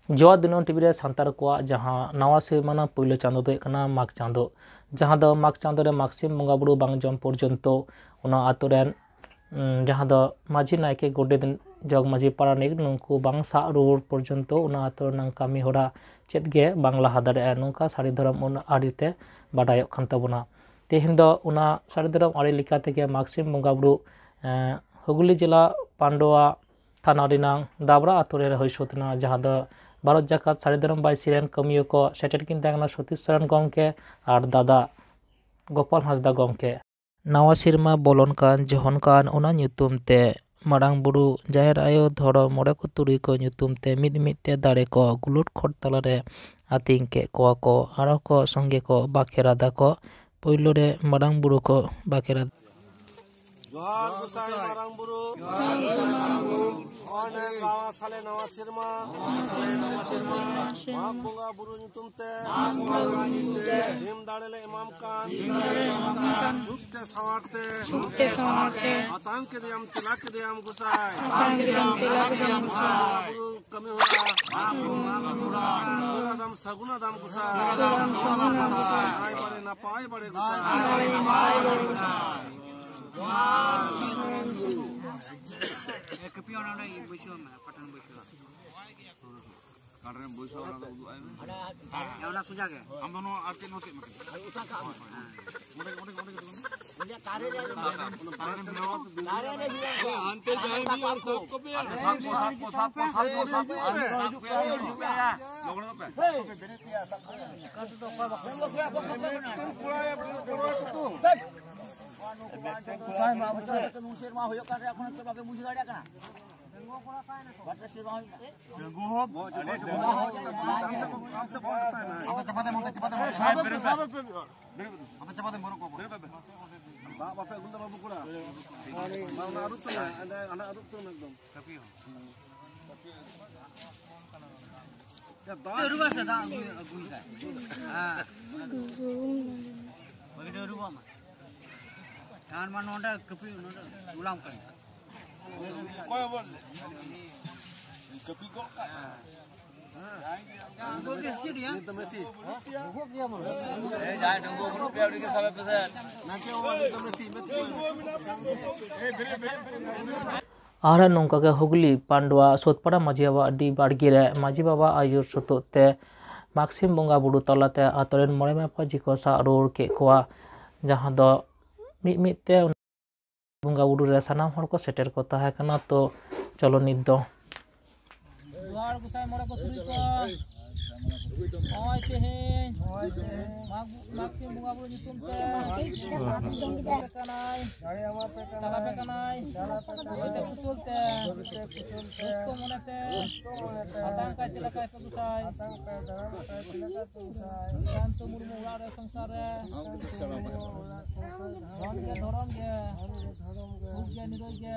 जोआ दिनों टीवी रे सांतार को जहाँ नवा सेमाना पहले चांदो दो कना माघ चांदो जहाँ दो माघ चांदो रे माघसिम बंगा बुरु बांग जम पर्यंतो उना आतो रेन जहाँ दो माझी नायके गोडे दिन जग माझी पारानिक नुंकु बांग सा रुर पर्यंतो उना आतो नang kami hora चेत गे बांग लाहा दारे नुंका सारी धरम उन आड़ीते बाडायोग खान ताबोना तेहेन दो उना सारी धरम आड़ी लिखा तेगे माघसिम बंगा बुरु हुगली जिला पांडवा थाना रिनांग दाबरा आतो रे होय सोतना जहाँ दो भारत जाकात सारी धरम बाईसी रेन कमियो को सेटेट किन तांगना सतीश सरन गमके और दादा गोपाल हांसदा गमके नवा सिरमा बोलन कान जहन कान उना ᱧᱩᱛᱩᱢ ते मारांग बुरु जाहेर आयो धोरो मोड़े को तुरी को ᱧᱩᱛᱩᱢ ते मिद मिद ते दाड़े को गुलुट खोट तलारे आतिंग के कोआ को आरो को संगे को बाखेरादा को पहलो रे मारांग बुरु को बाखेरा जोहार गुसाई मारांग बुरु ओने गावा साले नवा सिरमा माग बुंगा बुरु ᱧᱩᱛᱩᱢ ते हिम दाड़ेले इमाम कान सुक्ते सवारते आतांग के दियाम तिलक के दियाम गुसाई बुरु कमी होला दाम सगुना दाम गुसाई आई बड़े ना पाई बड़े गुसाई कपियों ना ये बुशो में पटन बुशो कारण बुशो ना तो उदु आए ये वाला सुजा के हम दोनों आके नोटे में मोटे तारे ने अंते जाए भी और को भी सात लोगों पे कस तो कुसाई मा बता मुसेर मा होयो का এখন তো বাকে মুজি গাড়িয়া কানা बेंगो कोड़ा पाए ना वाटर से वहां बेंगो हो बहुत हमसे बहुत है ना अब चपाते साहब मेरे साहब पे अब चपाते मोरो को बाप बाप गुंडा बाबू कोड़ा अरे माना अरुत ना ana अरुत तो एकदम कपी हो या दाल रुवा से दाल गुई का हां बगडे रुवा मा तान मान नोंडा कपी नोंडा उलाम कर कोय बोल कपी को का हां वो के सीरिया तो मेथी हो गया मोर ए जाय डंगो ग्रुप पे के सब पे ना के वो तो मेथी ए बेरे आर नौका के हुगली पांडवा सोतपाड़ा माझी बाबा अड्डी बाड़गी रे माझी बाबा आयुर सुतोते माघसिम बंगा बुरु तलाते आतरेन मोड़े मेपा जिको सा रोड के कोआ जहां दो मिद ते बंगा बुरु रे सानाम हर को सेटर को ताहे कना तो चलो नित दो जोहार गुसाई मोड़े को तुरी को ओय तेहेन माघसिम बंगा बुरु ᱧᱩᱛᱩᱢ ते कनाय चला पे कनाय ओते कुसुल ते को मोनेते आतांग का तिलक का गुसाई शांत मुर्मु उड़ा रे संसार रे धन के धरम के सुख के निरोग के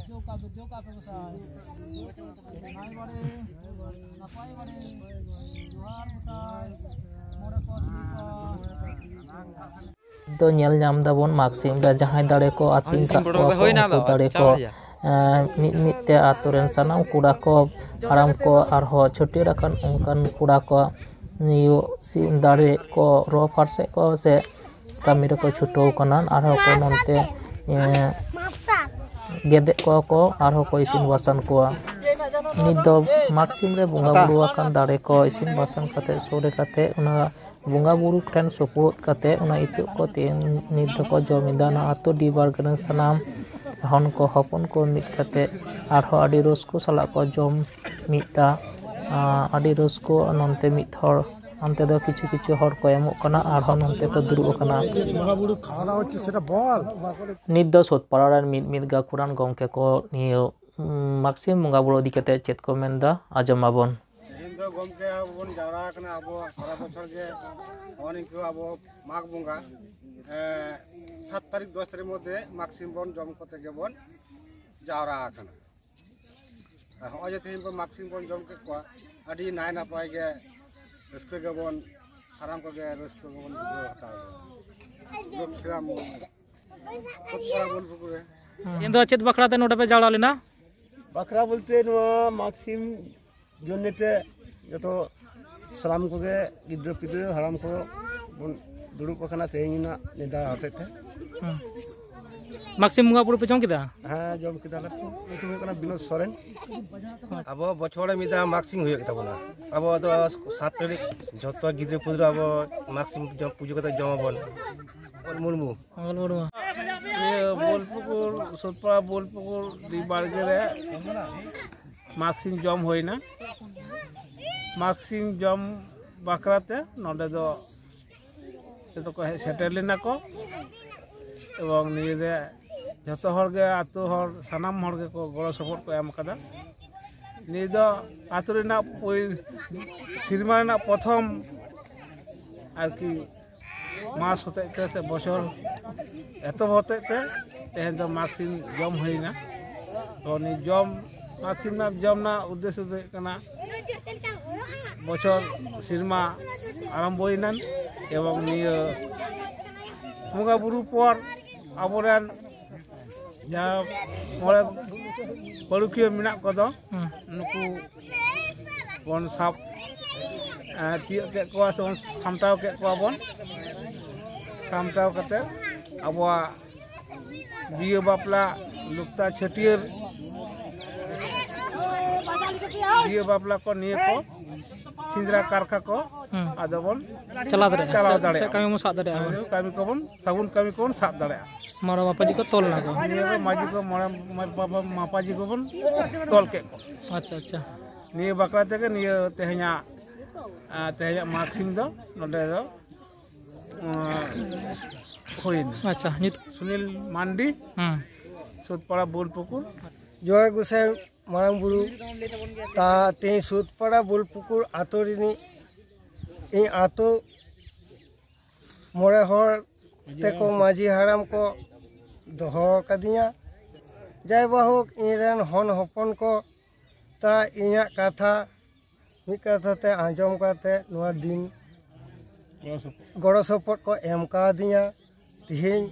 जो का पे गुसाई नाई बड़े नपाई बड़े जोहार गुसाई मोरे को तो नेल नाम दाबोन माघसिम रे जहां दाड़े को आतिंग का को दाड़े को मिद ते आतोरेन सानाम कुड़ा को आराम को आरहो छोटी रकन उनकन कुड़ा को नियो सिम दाड़े को रो फारसे को से कमी रे को छुटो कनान आरहो को ननते गेदे को आरहो को इसिन वासन को नित दो माघसिम रे बंगा बुरु आकान दाड़े को इसिन वासन कते सोरे कते उना बंगा बुरु ठेन सपोर्ट कते उना इतु को तीन नित को जमिदाना आतो डिबार गन सनाम हन को हपन को मित कते आरहो आडी रोस को सला को जम मिता आडी रोस को ननते मित हर अंते दो किछु किछु हर को एमो कना आरहो ननते को दुरु कना बंगा बुरु खाना होची सेटा बोल नित दो सोतपाड़ा रे मिद गाकुरान गमके को नियो माघसिम बंगा बुरु दिकते चेत को मेनदा आजमाबन गमके बन जावरा कना अबो सारा बछर जे अनिको अबो माघ बंगा 7 तारिख 10 तारिख मध्य माघसिम बन जम कते गेबन जावरा कना हो जे तेन माघसिम बन जम के को अडी नाय ना पाए गे रस्के गेबन साराम को गे रस्के गेबन बुझो हता जो खिराम सोतपाड़ा बोल पुकुरे इन दो चेत बखरा ते नोटे पे जावरा लेना बखरा बोलते नो माघसिम जन्नते जो सालाम को गिद्र पिद्र हराम को दुरुप तेना निदा हते माक्सिम बुंगा बुरु पे जम किदा हाँ जम किदा विनोद सोरेन अब बछड़े मिदा माक्सिम हुई ताबना अब 7 तारीख जो गिद्र पिद्र अब माक्सिम जम पूजा करते जमाबन मुर्मू बोलपुकुर सुतपा बोलपुकुर दीबाड़गे रे माक्सिम जम होइना माक्सिम जम बाकराते नोडे दो सेतो को सेटेल लेना को एवं निये जतो हरगे आतो हर सानाम हरगे को गड़ो सपोर्ट को एम कदा निये दो आतो रेना सिनेमा रेना प्रथम आरकी मास होते से बछर एत होते तेहन तो माक्सिम जम होइना तो नि जम माक्सिम ना जम ना उद्देश्य दो कना बछर सिनेमा आरम्भ होइनान एवं निये बुंगा बुरु पर आबोरेन जा मोरे परुखिया मिना कदो नुकु बन साप तियो के को सामटाव के को बन सामटाव कते आबवा बियो बापला लुक्ता छटियर बियो बापला को निये को सिंद्रा कारखा को आदबन चला दाड़े कमी मो साब दाड़े कमी को बन साबुन कमी को बन साब दाड़े मारो मापाजी को तोल ना को निये को माजी को मोरे बाबा मापाजी को बन तोल के को अच्छा अच्छा निये बकरा ते के निये तेहኛ माक्सिम दो नोडे दो होइन अच्छा सुनील मांडी सुतपाड़ा बोलपुकुर जोर गुसे मारांग बुरु ता ते सुतपाड़ा बोलपुकुर आतोरिनी ए आतो मोरे हर ते को माजी हराम को दोहो कदिया जय बाहुक इरेन हन हपन को ता इया कथा मी कथा ते आंजम काते नोआ दिन गड़ो सपोर्ट को एम का दिया तिहिन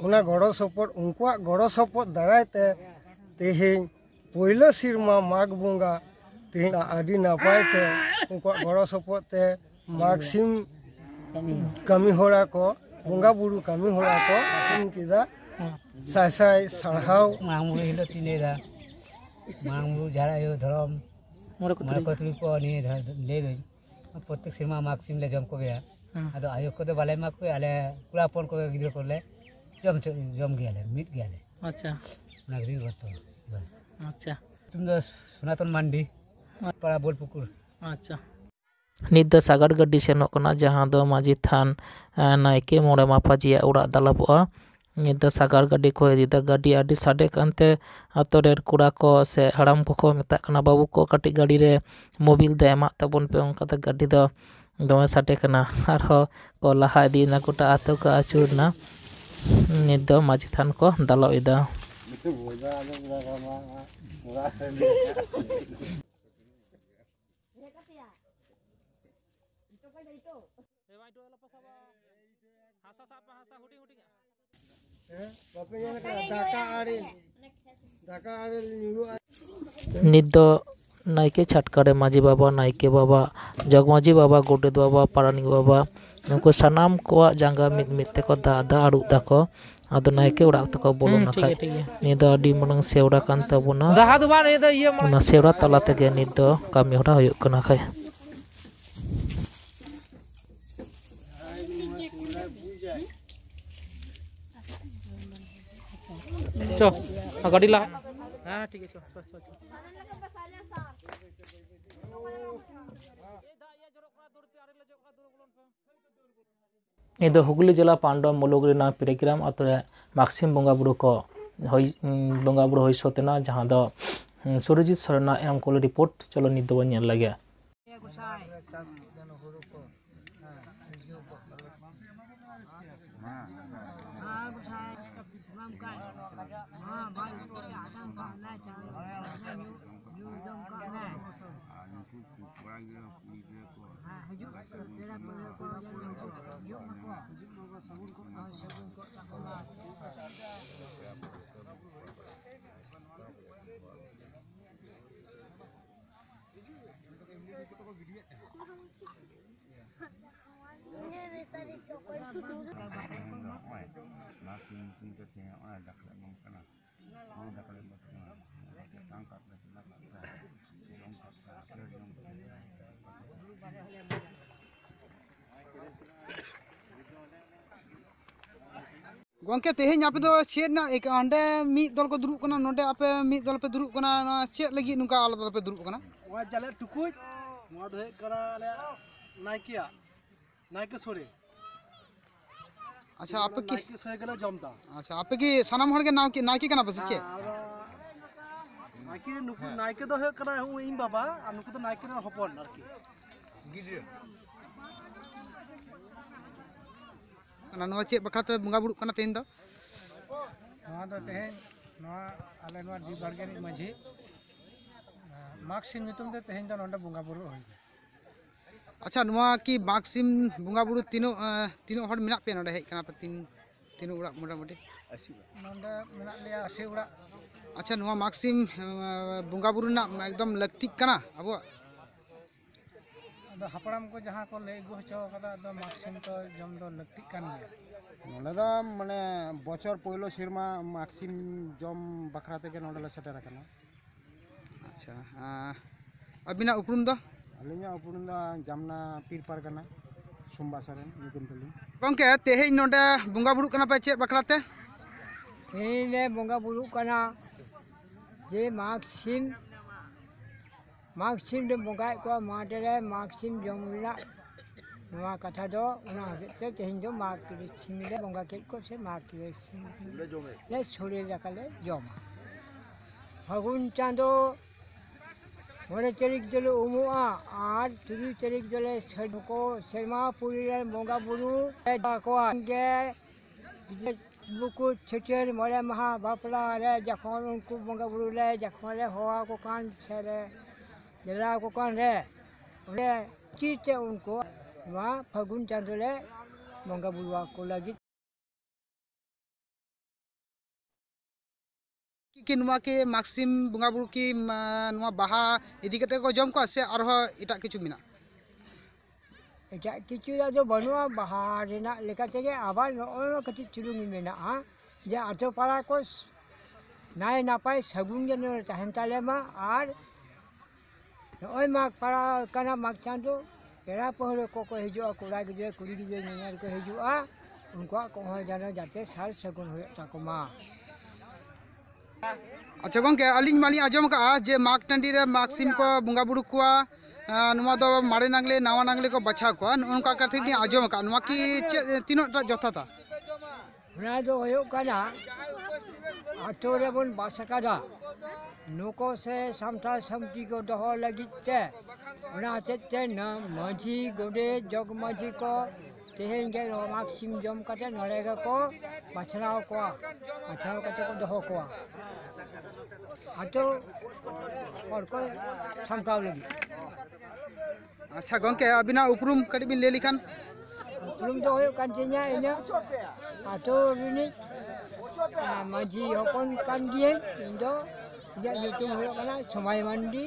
उना गड़ो सपोर्ट उनकुआ गड़ो सपोर्ट दारायते तिहिन पहिलो सिरमा माघ बुंगा तिहिन आदि नापायते उनकुआ गड़ो सपोर्ट ते माक्सिम कमी होरा को बुंगा बुरु कमी होरा को उनकिदा साय साय सरहाव मांगमुरु हिलो तिनेदा मांगमुरु जारा यो धरम मोरे कोतुरी को नि ले दई प्रत्येक सिरमा माक्सिम ले जम को गया आदो आयो को दो बाले मा को आले कुलापन को गिद्र को ले जम गया ले मिट गया ले अच्छा नागरिक बतो बस अच्छा तुम दो सनातन मांडी पाड़ा बोलपुकुर अच्छा नित दो सागार गड्डी सेनोक कना जहां दो माजी थान नायके मोरे मापाजी उड़ा दालाबोआ नित दो सागार गड्डी को इदा गड्डी आदि साडे कानते आतोरेर कुड़ा को से हराम को मेता कना बाबू को काटी गाड़ी रे मोबिल दे एमा तबन पे उनका ता गाड़ी दो दमे साडे कना आरो को लाहा इदीना गोटा आतो को आचुरना नित दो माजी थान को दालो इदा नित दो नायके छाटकारे माजी बाबा नायके बाबा जगमाजी बाबा गोडेत बाबा पारानिक बाबा नुको सानाम को जांगा मिद मिद ते को दा आड़ू दाको आदो नायके उड़ा तको बोलो नखा नि दो आडी मनंग सेवड़ा कान तबुना उना सेवड़ा तला तेगे नित दो कामी होरा हुयुक कना खाय चो गाड़ी ला हाँ ठीक है चो इधर हुगली जिला पांडव मुलुगरीना पिरेग्राम अतरे माक्सिम बोंगा बुरु को बोंगा बुरु होई सोतेना जहां दो सुरजीत सरना एम कोल रिपोर्ट चलो नित दो नेल लगे गोंके तेहें आप चेद ना एक अंडे मी दल को दुरुब कना नोडे आपे मी दल पे दुरुब कना चेद लगी नुका आलादा पे दुरुब कना वा जले टुकुज वा दो करा ले नाइकिया नाइके सोरे अच्छा आपे की नाइके सोरे गले जमता अच्छा आपे की सनाम हर के नाम की नाइकी कना बस चे नाइके नुकु नाइके दो करा हूं इन बाबा आ नुकु तो नाइके ना हपन आरकी गिद्रे कना नवा चे बखराते बुंगा बुड़ुक कना तेन दो नवा दो तेहें नवा आले नवा दी बारगेनी माझी मार्कसिम नितुम दे तेहें दो नोंडे बुंगा बुरु होई अच्छा नवा की मार्कसिम बुंगा बुड़ु तीनो तीनो हड़ मिना पे नोडे हेज कना पे तीनो उड़ा मोटा मोटी नोंडे मेना लिया 80 उड़ा अच्छा नवा मार्कसिम बुंगा बुरु ना एकदम लक्ति कना अब अदो हपड़ाम को जहां को ले गो हचो कदा अदो मार्कसिम तो जम दो लगती कान गया नोडे दा माने बचर पहिलो सिरमा मार्कसिम जम बखरा तेगे नोडे ले सेटर कना अच्छा अबिना उपरुम दो अलिnya उपरुम दा जामना पीर पार कना सुम्बा सरेन निकुम तली गोंके तेहें नोडे बुंगा बुड़ुक कना पे चे बखराते तेने बंगा बुरु कना जे मार्कसिम दे बंगा को माटेरे मार्कसिम जमना नवा कथा दो उना हते तेहिं दो मार्कसिम दे बंगा के को से मार्कसिम ले छोरे जाकले जमा फागुन चांदो मोरे तारीख दले उमुआ आर 3 तारीख दले सडको शर्मा पुरी बंगा बुरु को के बुकु छुटेर मोरे महा बापला रे जखन उनको बंगा बुरु ले जखन रे होआ को कान सेरे जला को कान रे ओरे चीते उनको वा फागुन चांदो ले बंगा बुरुआ को लगी कि नुआ के मार्कसिम बुंगा बुरु की नुआ बाहा इदी कते को जम को से आरो इटा किछु मिना एटा किछु दो बनुआ बाहर रेना लेका तेगे आबार नो कति चुलुंगी मेना जे आतो पारा को नाय नापाय सगुन जन तहन तालेमा आर ओय माग पारा कना माग चांदो पेड़ा पहरे को हिजु कोड़ा गिजे कुड़ी गिजे नेर को हिजु उनको को हो जानो जाते सार सगुन हो ताकोमा अच्छा गोंके अलिंग माली आजम का जे माग टंडी रे मार्कसिम को बुंगा बुरु कुआ नुआ दो मारे नांगले नावा नांगले को बचा को उनका कथे नि आजम का नुआ की तीनो जथा था ना जो होयो कना आटो रे बन बासकादा नुको से समता समटी को दहो लगिते उना चेते न माझी गोडे जग माझी को तेहें के मार्कसिम जम कते नरेगा को बचनाव को कते को दहो को आटो और को समताव लगी अच्छा गोंके अबिना उपरुम कडी बिन ले लिखान उपरुम तो होयो कांचेnya ina ato ini maji hopon kan gie indo ya nyutum hoyo kana somai mandi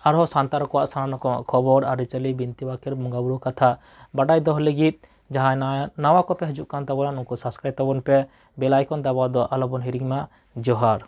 आरो सांतार को सामान को खबर आरिचली बिनती वाक्यर बुंगा बुरु कथा बाडाय दो लगित जहां नवा को पे हजु कान तबोला नुको सब्सक्राइब तबन पे बेल आइकन दबाव दो आलोबन हिरिंग मा जोहार।